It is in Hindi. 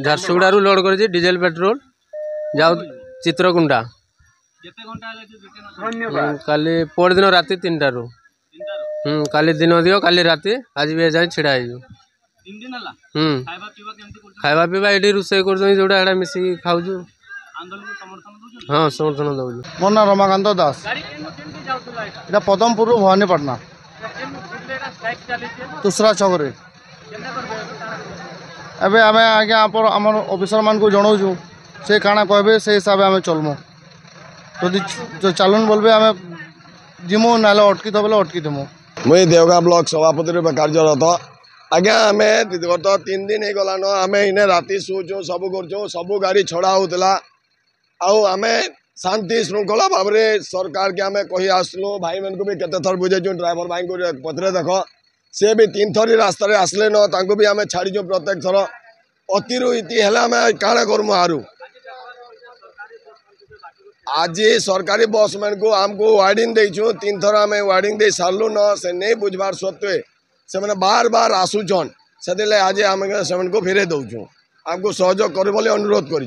झारसुगुड़ा लोड कर डीजेल पेट्रोल जाऊ चित्रकुंडा काली पर दिन राति 3 टारू काली दिन दियो काली राति आज भी जाए छिड़ा खावा पीवा ये रोषे कर मिसिक खाऊ। हाँ समर्थन दौ। मो ना रमाकांत दास इटा पदमपुर भवानीपाटना तुसरा छक एबे आमे आगे आमर ऑफिसर मान को जनाऊँ से काना कहबे से हिसाब आम चलमु तो चलन बोलबे आम जिमु ना अटकी बोले अटकी देमु। मुई देवगा ब्लॉक सभापति रूप कार्यरत आज्ञा आम गत 3 दिन हो गलान आम इने राति शुचु सब कर सब गाड़ी छड़ा होता आम शांति श्रृंखला भाव में सरकार के आम कही आसलु भाई मान को भी केते थर बुझेचु ड्राइवर भाई को पथरे देख सी भी 3 थर रास्तार आसले न भी आम छाड़ीचु प्रत्येक थर अतिरु इति हेले आम काଣା करमु आरु आज सरकारी बस मैन को आमको वार्निंग देचु 3 थर आम वार्निंग दे सारू न से नहीं बुझबार सत्वे से मैंने बार बार आसुचन से आज आम को फेरे दौचु आमको सहयोग कर अनुरोध कर।